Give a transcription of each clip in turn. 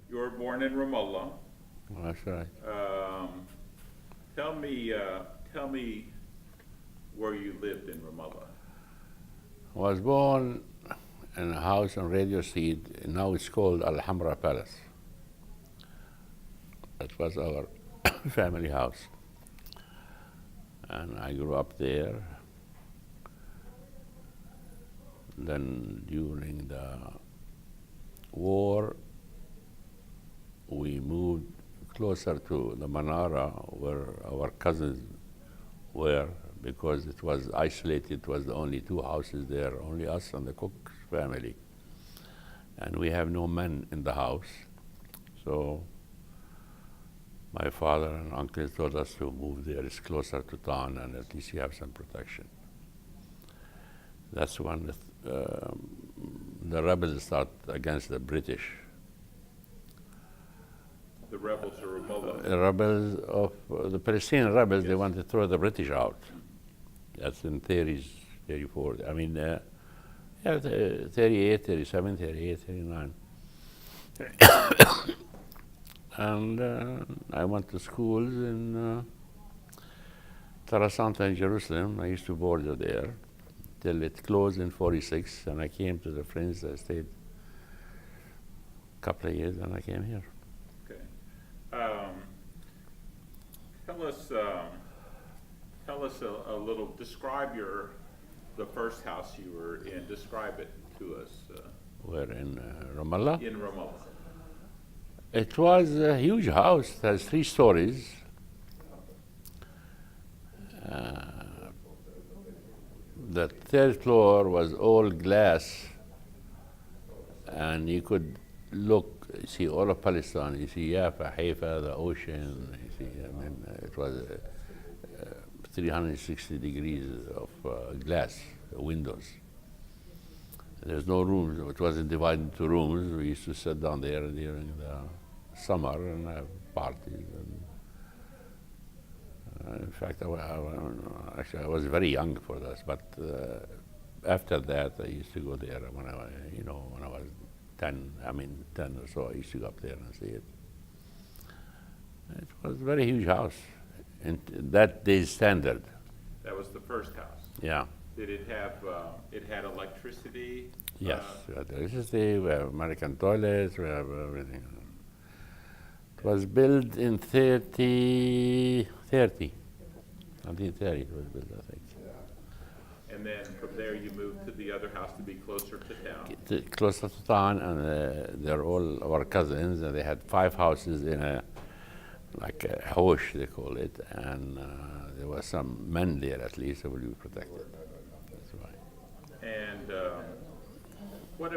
You were born in Ramallah. That's right. Um, tell me where you lived in Ramallah. I was born in a house on Radio Street. Now it's called Al Hamra Palace. That was our family house. And I grew up there. Then during the war, we moved closer to the Manara where our cousins were because it was isolated. It was the only two houses there, only us and the Cook family. And we have no men in the house. So my father and uncle told us to move there. It's closer to town and at least you have some protection. That's when the rebels start against the British. The rebels of Ramallah. The rebels of the Palestinian rebels, they Yes. wanted to throw the British out. That's in 30s, 34. I mean, yeah, 38, 37, 38, 39. And I went to schools in Tarasanta in Jerusalem. I used to board there till it closed in 46. And I came to the French. I stayed a couple of years and I came here. Okay. Um, tell us a little. Describe the first house you were in. Describe it to us We're in Ramallah. in Ramallah. It was a huge house. It has 3 stories. The 3rd floor was all glass, and you could look, see all of Palestine. You see Jaffa, Haifa, the ocean. You see, I mean, it was 360 degrees of glass windows. There's no rooms. It wasn't divided into rooms. We used to sit down there during the summer and have parties. And in fact, actually, I was very young for this. But after that, I used to go there when I was 10. I mean, 10 or so. I used to go up there and see it. It was a very huge house, in that day's standard. That was the first house. Yeah. Did it have? It had electricity. Yes, we had electricity, we have American toilets, we have everything. It was built in 1930 it was built, I think. And then from there you moved to the other house to be closer to town. Closer to town, and they're all our cousins, and they had 5 houses in like a hosh, they call it, and there was some men there at least who would be protected. That's why. And what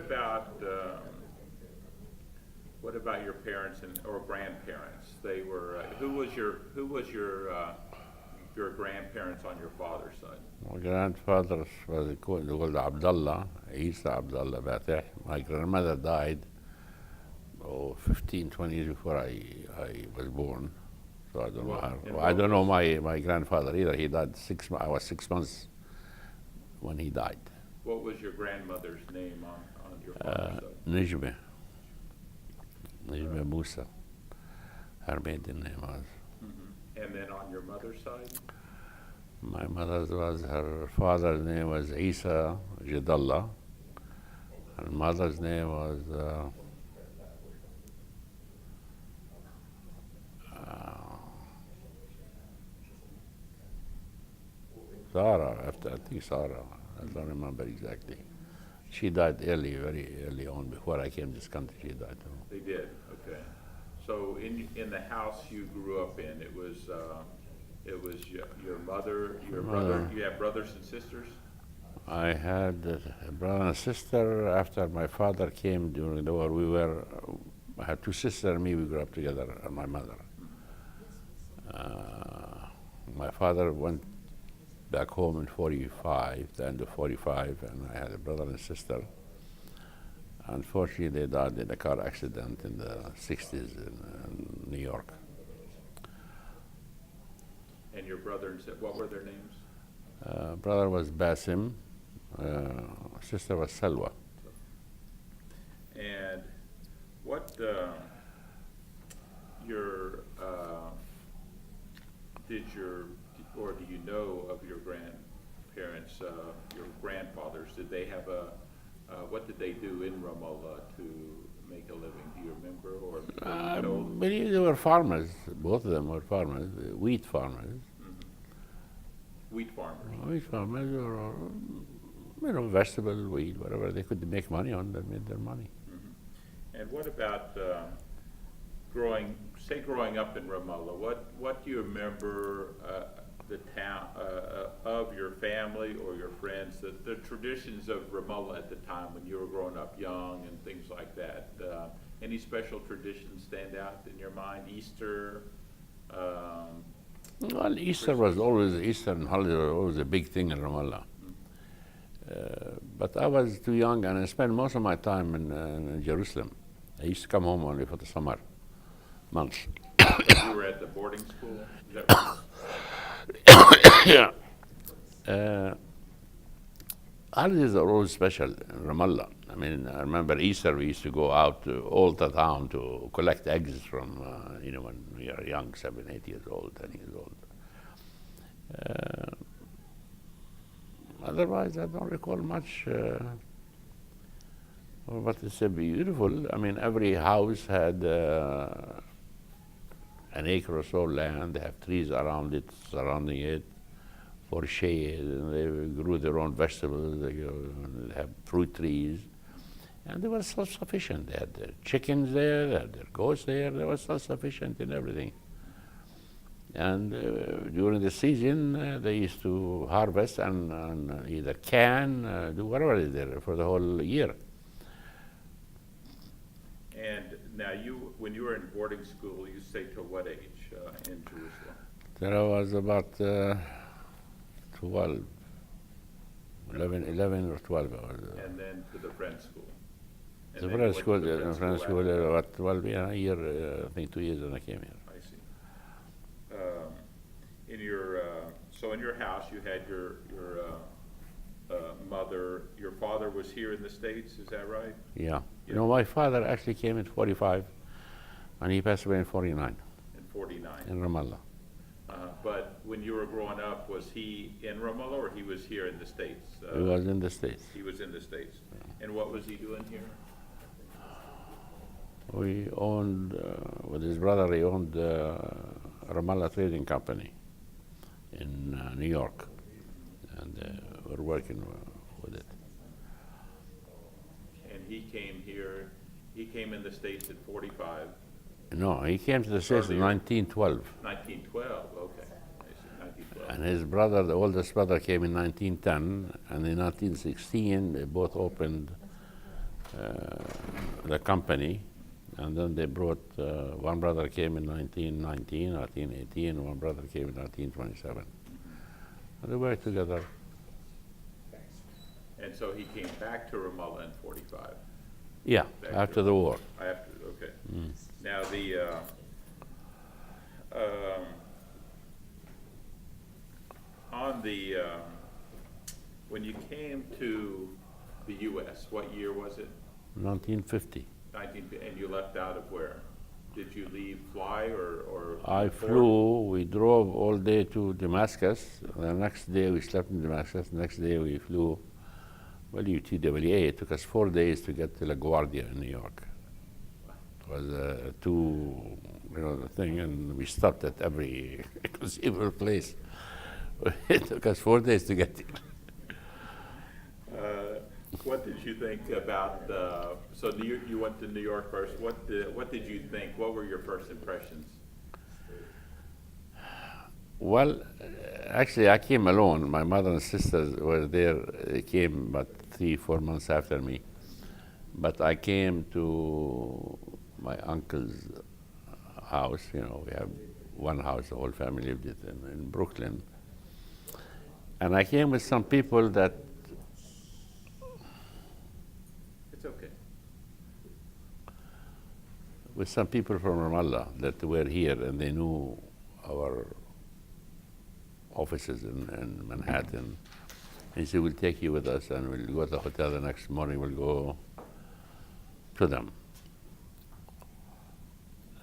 about your parents or grandparents? They were who was your grandparents on your father's side? My grandfather was called Abdullah, Isa Abdullah Bateh. My grandmother died 15, 20 years before I was born. So I don't know how. I don't know my grandfather either. He died I was 6 months when he died. What was your grandmother's name on your father's side? Najmeh Musa. Her maiden name was. And then on your mother's side? My mother's was, her father's name was Isa Jadallah. Her mother's name was Sarah, I think Sarah. I don't remember exactly. She died very early on. Before I came to this country, she died. They did. Okay. So in the house you grew up in, it was your mother, your brother. You have brothers and sisters. I had a brother and sister. After my father came during the war, I had 2 sisters and me. We grew up together, and my mother. My father went back home in 45, the end of 45, and I had a brother and sister. Unfortunately, they died in a car accident in the 60s in New York. And your brother and sister, what were their names? Brother was Basim, sister was Salwa. And your, or do you know of your grandparents, your grandfathers, did they have what did they do in Ramallah to make a living? Do you remember, or I know? believe they were farmers. Both of them were farmers, wheat farmers. Wheat farmers. Wheat farmers, or vegetable, wheat, whatever they could make money on, they made their money. And what about growing up in Ramallah? What do you remember the town of your family or your friends? The traditions of Ramallah at the time when you were growing up, young, and things like that. Any special traditions stand out in your mind? Easter. Well, Easter was always Eastern holiday was always a big thing in Ramallah. But I was too young, and I spent most of my time in Jerusalem. I used to come home only for the summer months. You were at the boarding school? Is that right? Yeah. Holidays are always special in Ramallah. I mean, I remember Easter, we used to go out to all the town to collect eggs from, when we are young, 7, 8 years old, 10 years old. Otherwise, I don't recall much. But it's beautiful. I mean, every house had an acre or so land. They have trees around it, surrounding it for shade. And they grew their own vegetables. They have fruit trees. And they were self-sufficient. They had their chickens there, they had their goats there. They were self-sufficient in everything. And during the season, they used to harvest and either can, do whatever they did for the whole year. And now when you were in boarding school, you stayed till what age in Jerusalem? Then I was about 12, 11 or 12. And then to the French school? And The then French you school, went to the French school, about 12, a year, I think 2 years when I came here. I see. In your house, you had your mother, your father was here in the States, is that right? Yeah. My father actually came in 45, and he passed away in 49. In 49. In Ramallah. But when you were growing up, was he in Ramallah or he was here in the States? He was in the States. He was in the States. And what was he doing here? We owned, with his brother, he owned Ramallah Trading Company in New York. And we're working with it. And he came in the States at 45. No, he came to the States in 1912. 1912, okay. I see, 1912. And his brother, the oldest brother, came in 1910, and in 1916 they both opened the company, and then they brought, one brother came in 1919, 1918, and one brother came in 1927. And they worked together. And so he came back to Ramallah in 45. Yeah, after the war. Okay. Now when you came to the U.S., what year was it? 1950. And you left out of where? Did you fly or? I flew, we drove all day to Damascus. The next day we slept in Damascus. The next day we flew, UTWA. It took us 4 days to get to LaGuardia in New York. It was the thing, and we stopped at every conceivable place. It took us 4 days to get there. What did you think about? So you went to New York first. What did you think? What were your first impressions? Well, actually, I came alone. My mother and sisters were there. They came about 3-4 months after me. But I came to my uncle's house. We have one house, the whole family lived in Brooklyn. And I came with some people that. It's okay. With some people from Ramallah that were here, and they knew our offices in Manhattan. He said, we'll take you with us, and we'll go to the hotel the next morning. We'll go to them.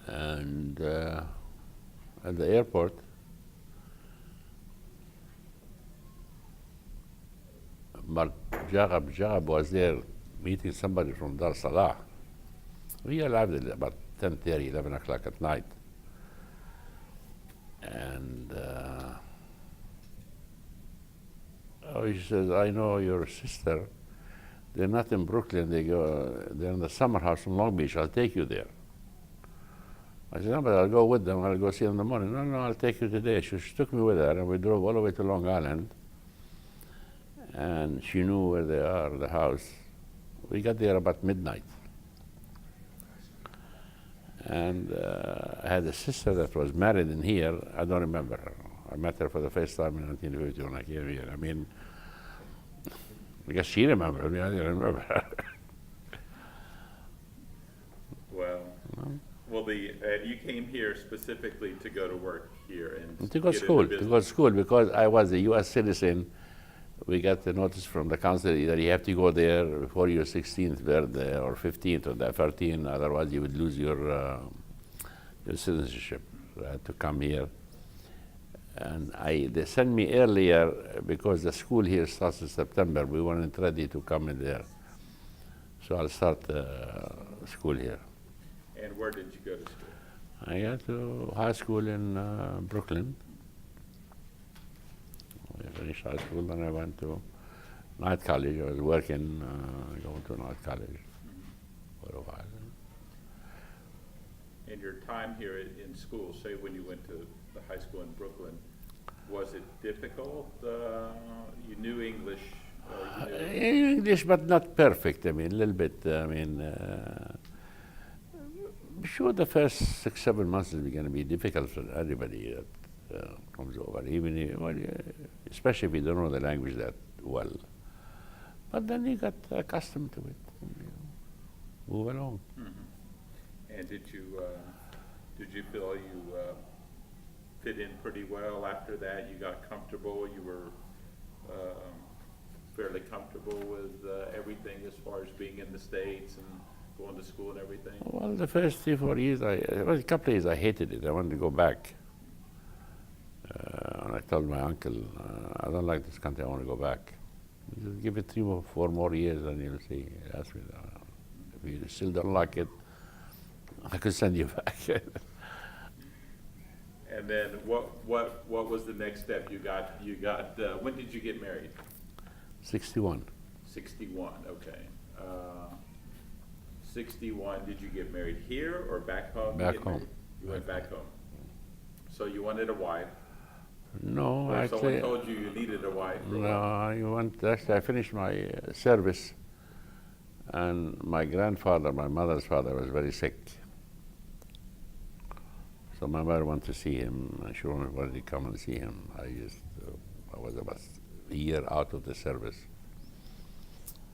And at the airport, Mark Jagab was there meeting somebody from Dar Salah. We arrived at about 10:30, 11 o'clock at night. And he says, I know your sister. They're not in Brooklyn. They're in the summer house in Long Beach. I'll take you there. I said, no, but I'll go with them. I'll go see them in the morning. No, I'll take you today. She took me with her, and we drove all the way to Long Island. And she knew where they are, the house. We got there about midnight. And I had a sister that was married in here. I don't remember her. I met her for the first time in 1950 when I came here. I mean, because she remembered me, I didn't remember her. Well, you came here specifically to go to work here and to go to school, because I was a U.S. citizen. We got the notice from the council that you have to go there before your 16th birthday or 15th or 13th, otherwise you would lose your citizenship. So I had to come here. And they sent me earlier because the school here starts in September. We weren't ready to come in there. So I'll start school here. And where did you go to school? I got to high school in Brooklyn. I finished high school, then I went to night college. I was working, going to night college for a while. And your time here in school, say when you went to the high school in Brooklyn, was it difficult? You knew English? English, but not perfect. I mean, a little bit. Sure, the first 6-7 months is going to be difficult for everybody that comes over, especially if you don't know the language that well. But then you got accustomed to it. And you move along. Mm-hmm. And did you feel you fit in pretty well after that? You got comfortable? You were fairly comfortable with everything as far as being in the States and going to school and everything? Well, the first 3-4 years, a couple of years I hated it. I wanted to go back. And I told my uncle, I don't like this country, I want to go back. He said, give it 3 or 4 more years and you'll see. He asked me, if you still don't like it, I could send you back. And then what was the next step? You got when did you get married? 61. 61, okay. 61, did you get married here or back home? Back home. You went back home. So you wanted a wife? No, or actually. Someone told you needed a wife? No, I finished my service, and my grandfather, my mother's father, was very sick. So my mother wanted to see him, and she wanted to come and see him. I was about a year out of the service.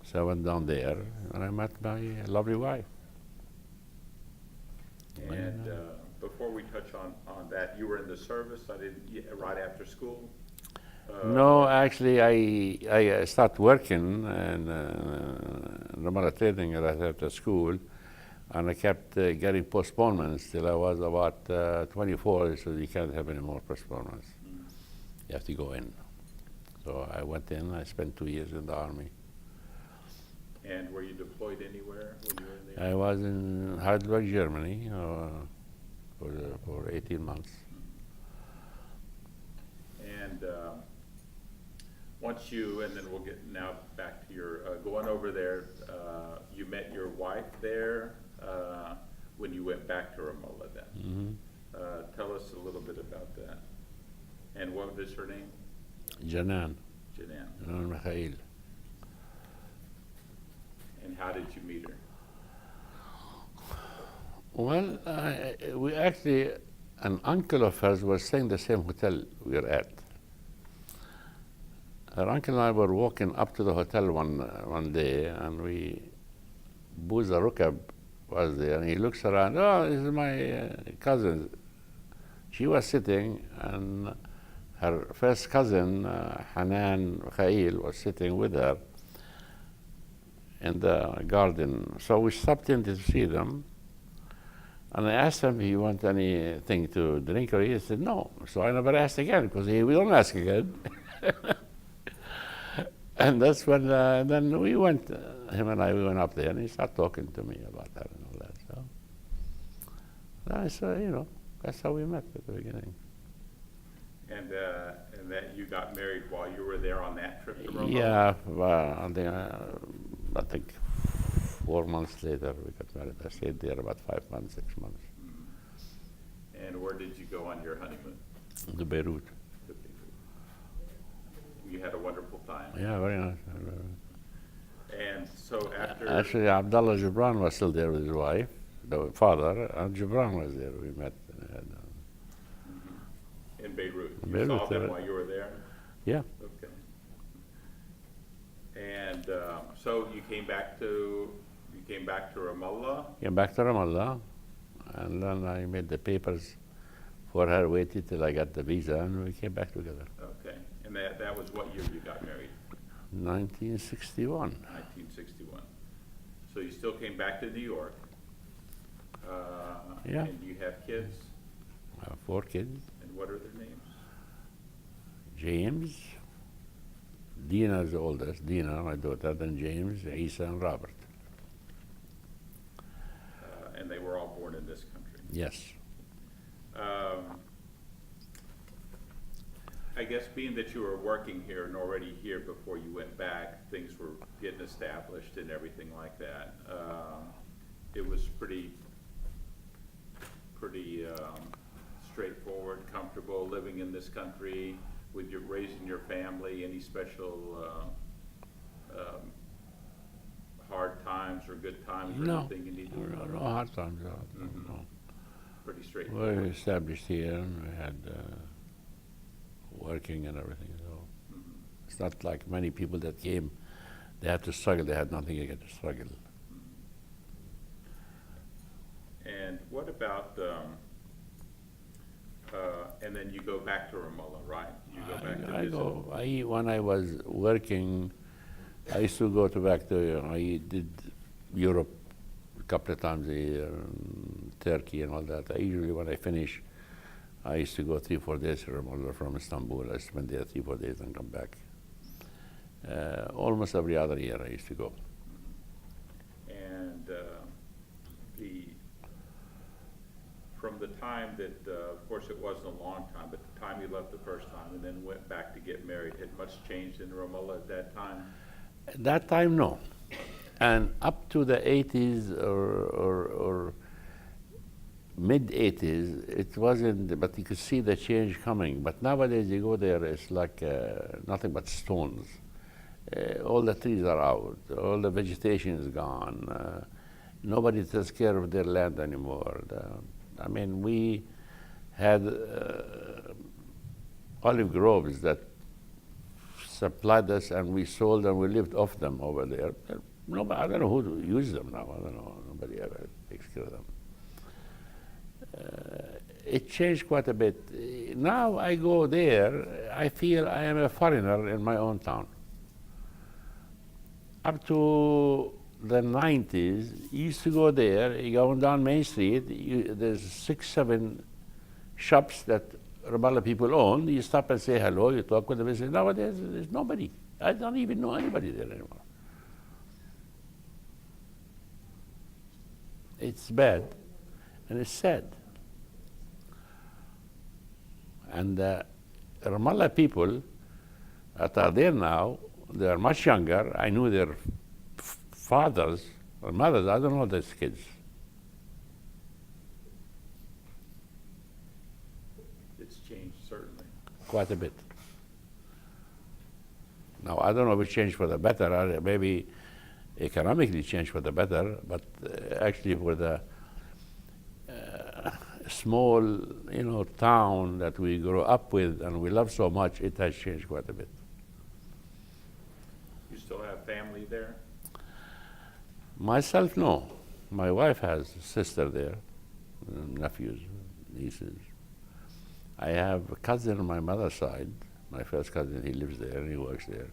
So I went down there, and I met my lovely wife. And before we touch on that, you were in the service. Right after school. No, actually, I started working in Ramallah Trading right after school, and I kept getting postponements till I was about 24. So you can't have any more postponements. Mm-hmm. You have to go in. So I went in. I spent 2 years in the army. And were you deployed anywhere when you were in the I was in Heidelberg, Germany, for 18 months. And and then we'll get now back to your going over there. You met your wife there when you went back to Ramallah then. Mm-hmm. Tell us a little bit about that. And what is her name? Janan. Janan Mikhail. And how did you meet her? Well, we actually, an uncle of hers was staying in the same hotel we were at. Her uncle and I were walking up to the hotel one day, and Booza Rukab was there, and he looks around, oh, this is my cousin. She was sitting, and her first cousin, Hanan Khail, was sitting with her in the garden. So we stopped in to see them. And I asked him if he want anything to drink, or he said no. So I never asked again, because we don't ask again. And that's when then we went, him and I, we went up there, and he started talking to me about that and all that. So that's how we met at the beginning. And that you got married while you were there on that trip to Roma? Yeah, I think 4 months later we got married. I stayed there about 5 months, 6 months. Mm-hmm. And where did you go on your honeymoon? To Beirut. You had a wonderful time. Yeah, very nice. And so after... Actually, Abdullah Gibran was still there with his wife, the father, and Gibran was there. We met. In Beirut. In You Beirut, saw them while you were there? Yeah. Okay. And so you came back to Ramallah? Came back to Ramallah, and then I made the papers for her, waited till I got the visa, and we came back together. Okay. And that was what year you got married? 1961. 1961. So you still came back to New York. Yeah. And you have kids? I have 4 kids. And what are their names? James, Dina is the oldest, Dina, my daughter, then James, Isa, and Robert. And they were all born in this country? Yes. I guess being that you were working here and already here before you went back, things were getting established and everything like that. It was pretty straightforward, comfortable living in this country with raising your family. Any special hard times or good times or anything you need to know? No hard times. Mm-hmm. No. Pretty straightforward. We established here, and we had working and everything. So it's not like many people that came, they had to struggle. They had nothing to get to struggle. And what about, and then you go back to Ramallah, right? You go back to visit? When I was working, I used to go back to, I did Europe a couple of times a year, Turkey and all that. I usually, when I finish, I used to go 3-4 days to Ramallah from Istanbul. I spend there 3-4 days and come back. Almost every other year I used to go. And from the time that, of course it wasn't a long time, but the time you left the first time and then went back to get married, had much changed in Ramallah at that time? At that time, no. And up to the 80s or mid-80s, it wasn't, but you could see the change coming. But nowadays you go there, it's like nothing but stones. All the trees are out, all the vegetation is gone. Nobody takes care of their land anymore. I mean, we had olive groves that supplied us, and we sold and we lived off them over there. Nobody, I don't know who uses them now. I don't know. Nobody ever takes care of them. It changed quite a bit. Now I go there, I feel I am a foreigner in my own town. Up to the 90s, you used to go there, you go down Main Street, there's 6-7 shops that Ramallah people own. You stop and say hello, you talk with them. Nowadays, there's nobody. I don't even know anybody there anymore. It's bad, and it's sad. And Ramallah people that are there now, they are much younger. I knew their fathers or mothers. I don't know these kids. It's changed, certainly. Quite a bit. Now, I don't know if it changed for the better, or maybe economically changed for the better, but actually for the small, town that we grew up with and we love so much, it has changed quite a bit. You still have family there? Myself, no. My wife has a sister there, nephews, nieces. I have a cousin on my mother's side, my first cousin. He lives there and he works there.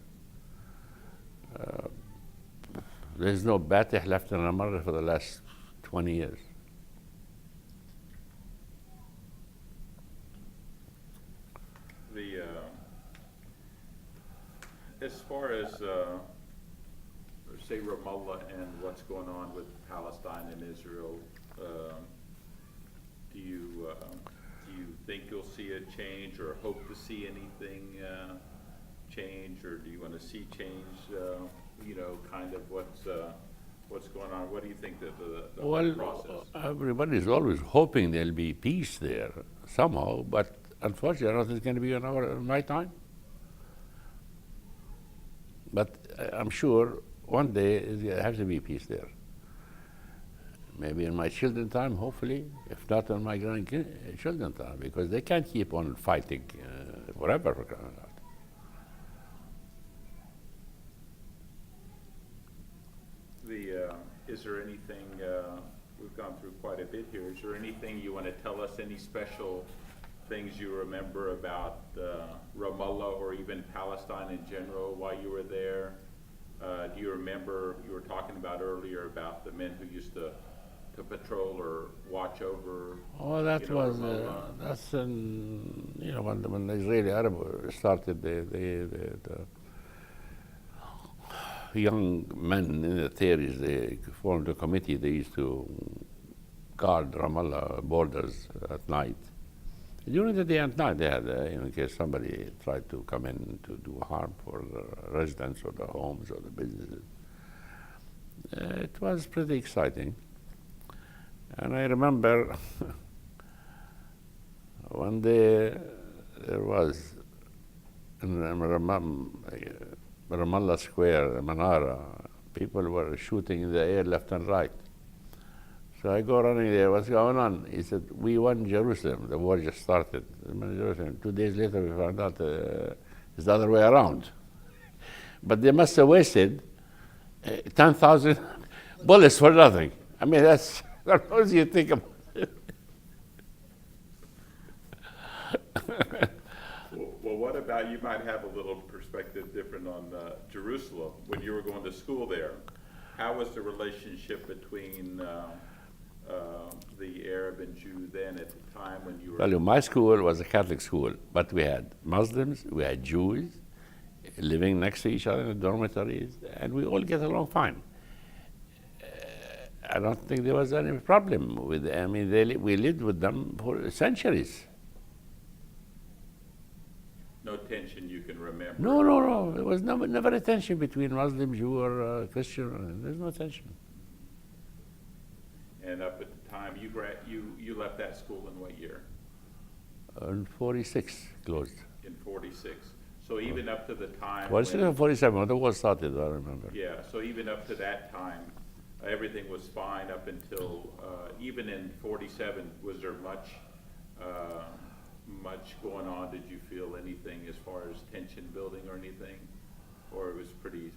There's no Bateh left in Ramallah for the last 20 years. as, say Ramallah and what's going on with Palestine and Israel, do you think you'll see a change or hope to see anything change, or do you want to see change? Kind of what's going on. What do you think that the whole process? Everybody's always hoping there'll be peace there somehow, but unfortunately, I don't think it's going to be in my time. But I'm sure one day there has to be peace there. Maybe in my children's time, hopefully, if not in my grandchildren's time, because they can't keep on fighting forever. Is there anything, we've gone through quite a bit here, is there anything you want to tell us, any special things you remember about Ramallah or even Palestine in general while you were there? Do you remember, you were talking about earlier about the men who used to patrol or watch over? Oh, that's when the Israeli Arab started the young men in the 30s, they formed a committee. They used to guard Ramallah borders at night. During the day and night, they had, in case somebody tried to come in to do harm for the residents or the homes or the businesses. It was pretty exciting. And I remember one day there was in Ramallah Square, Manara, people were shooting in the air left and right. So I go running there, what's going on? He said, we won Jerusalem, the war just started. 2 days later we found out it's the other way around. But they must have wasted 10,000 bullets for nothing. I mean, that's, what do you think about it? Well, what about, you might have a little perspective different on Jerusalem. When you were going to school there, how was the relationship between the Arab and Jew then at the time when you were? Well, my school was a Catholic school, but we had Muslims, we had Jews living next to each other in the dormitories, and we all get along fine. I don't think there was any problem with them. I mean, we lived with them for centuries. No tension you can remember? No. There was never a tension between Muslim, Jew, or Christian. There's no tension. And up at the time, you left that school in what year? In 46, closed. In 46. So even up to the time. 46 or 47, when the war started, I remember. Yeah, so even up to that time, everything was fine up until, even in 47, was there much going on? Did you feel anything as far as tension building or anything? Or it was pretty?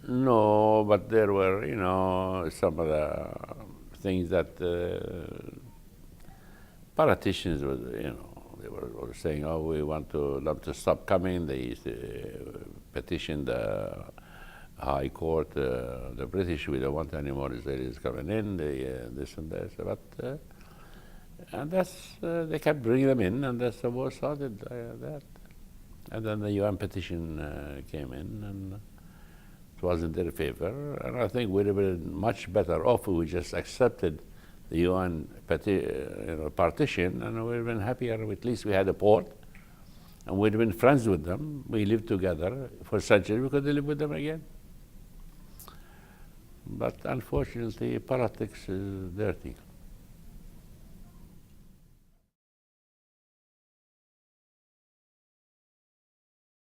No, but there were, some of the things that politicians were, they were saying, oh, we want them to stop coming. They used to petition the High Court, the British, we don't want any more Israelis coming in, this and that. But, and they kept bringing them in, and that's the war started. That, and then the UN petition came in, and it was in their favor. And I think we'd have been much better off if we just accepted the UN partition, and we'd have been happier. At least we had a port, and we'd have been friends with them. We lived together for centuries. We could live with them again. But unfortunately, politics is dirty.